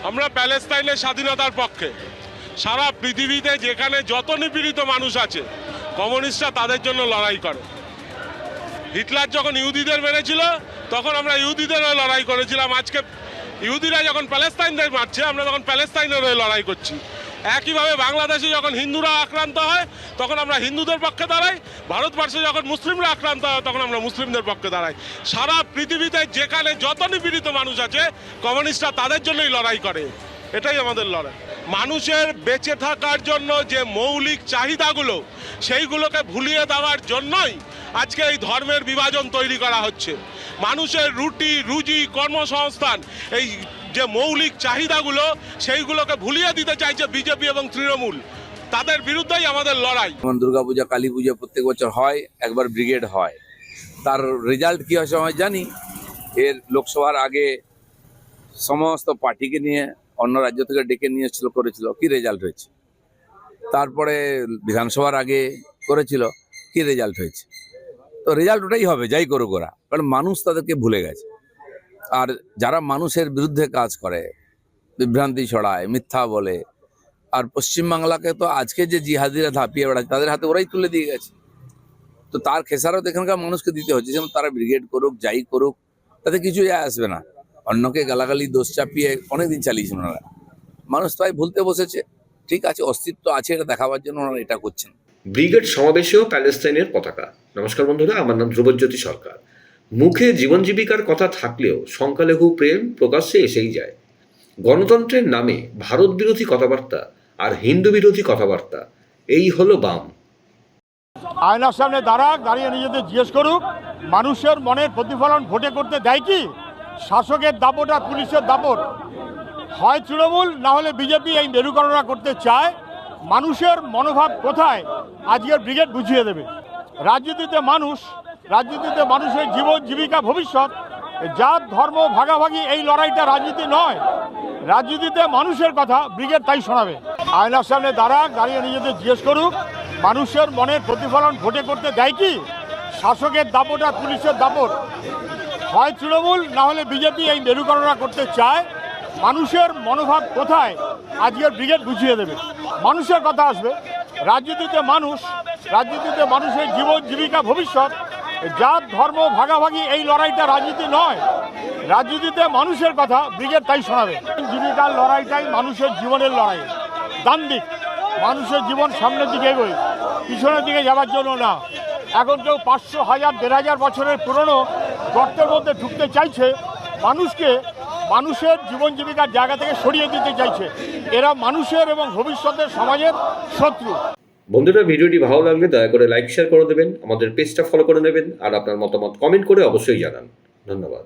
আমরা প্যালেস্তাইনের স্বাধীনতার পক্ষে। সারা পৃথিবীতে যেখানে যত নিপীড়িত মানুষ আছে কমিউনিস্টরা তাদের জন্য লড়াই করে। হিটলার যখন ইহুদিদের মেরেছিল তখন আমরা ইহুদিদের হয়ে লড়াই করেছিলাম। আজকে ইহুদিরা যখন প্যালেস্তাইনদের মারছে আমরা তখন প্যালেস্তাইনের হয়ে লড়াই করছি। একইভাবে বাংলাদেশে যখন হিন্দুরা আক্রান্ত হয় তখন আমরা হিন্দুদের পক্ষে দাঁড়াই, ভারতবর্ষে যখন মুসলিমরা আক্রান্ত হয় তখন আমরা মুসলিমদের পক্ষে দাঁড়াই। সারা পৃথিবীতে যেখানে যত নিপীড়িত মানুষ আছে কমিউনিস্টরা তাদের জন্যই লড়াই করে। এটাই আমাদের লড়াই। মানুষের বেঁচে থাকার জন্য যে মৌলিক চাহিদাগুলো সেইগুলোকে ভুলিয়ে দেওয়ার জন্যই আজকে এই ধর্মের বিভাজন তৈরি করা হচ্ছে। মানুষের রুটি রুজি কর্মসংস্থান এই যে মৌলিক চাহিদাগুলো সেইগুলোকে ভুলিয়ে দিতে চাইছে বিজেপি এবং তৃণমূল। তাদের বিরুদ্ধেই আমাদের লড়াই। যেমন দুর্গাপূজা কালী পূজা প্রত্যেক বছর হয়, একবার ব্রিগেড হয়। তার রেজাল্ট কী হয় সময় জানি। এর লোকসভার আগে সমস্ত পার্টিকে নিয়ে অন্য রাজ্য থেকে ডেকে নিয়ে করেছিল, কি রেজাল্ট হয়েছে। তারপরে বিধানসভার আগে করেছিল, কি রেজাল্ট হয়েছে। তো রেজাল্ট ওটাই হবে যাই করুক ওরা, কারণ মানুষ তাদেরকে ভুলে গেছে। আর যারা মানুষের বিরুদ্ধে কাজ করে, বিভ্রান্তি ছড়ায়, মিথ্যা বলে, আর পশ্চিমবাংলাকে তো আজকে যে জিহাদিরা ধাপিয়ে বেড়াচ্ছে তাদের হাতে ওরাই তুলে দিয়ে গেছে। তো তার খেসারত এখানকার মানুষকে দিতে হচ্ছে। যেমন তারা ব্রিগেড করুক যাই করুক তাতে কিছু আসবে না। অন্যকে গালাগালি দোষ চাপিয়ে অনেকদিন চালিয়েছেন ওনারা। মানুষ তাই ভুলতে বসেছে। ঠিক আছে, অস্তিত্ব আছে এটা দেখাবার জন্য ওনারা এটা করছেন। ব্রিগেড সমাবেশেও প্যালেস্তাইনের পতাকা। নমস্কার বন্ধুরা, আমার নাম ধ্রুবজ্যোতি সরকার। মুখে জীবন জীবিকার কথা থাকলেও সংখ্যালঘু প্রেম প্রকাশ্যে এসেই যায়। গণতন্ত্রের নামে ভারত বিরোধী কথাবার্তা আর হিন্দু বিরোধী কথাবার্তা, এই হলো বাম। আয়নার সামনে দাঁড়িয়ে নিজেদের জিজ্ঞেস করুক, মানুষের মনের প্রতিফলন ভোটে করতে দেয় কি? শাসকের দাপট আর পুলিশের দাপট। হয় তৃণমূল না হলে বিজেপি এই মেরুকরণা করতে চায়। মানুষের মনোভাব কোথায় আজকের ব্রিগেড বুঝিয়ে দেবে। রাজনীতিতে মানুষের জীবন জীবিকা ভবিষ্যৎ। জাত ধর্ম ভাগাভাগি এই লড়াইটা রাজনীতি নয়। রাজনীতিতে মানুষের কথা ব্রিগেড তাই শোনাবে। আয়নার সামনে দাঁড়িয়ে নিজেদের জিজ্ঞেস করুক, মানুষের মনের প্রতিফলন ভোটে করতে দেয় কি? শাসকের দাপট আর পুলিশের দাপট। হয় তৃণমূল না হলে বিজেপি এই মেরুকরণা করতে চায়। মানুষের মনোভাব কোথায় আজকের ব্রিগেড বুঝিয়ে দেবে। মানুষের কথা আসবে। রাজনীতিতে মানুষের জীবন জীবিকা ভবিষ্যৎ। জাত ধর্ম ভাগাভাগি এই লড়াইটা রাজনীতি নয়। রাজনীতিতে মানুষের কথা ব্রিগেড তাই শোনাবে। জীবিকার লড়াইটাই মানুষের জীবনের লড়াই। ডান দিক, মানুষের জীবন সামনের দিকে এগোয়, পিছনের দিকে যাওয়ার জন্য না। এখন কেউ 500, 1000, 1500 বছরের পুরনো গর্তের মধ্যে ঢুকতে চাইছে। মানুষের জীবন জীবিকার জায়গা থেকে সরিয়ে দিতে চাইছে। এরা মানুষের এবং ভবিষ্যতের সমাজের শত্রু। বন্ধুরা, ভিডিওটি ভালো লাগলে দয়া করে লাইক শেয়ার করে দেবেন, আমাদের পেজটা ফলো করে নেবেন, আর আপনার মতামত কমেন্ট করে অবশ্যই জানান। ধন্যবাদ।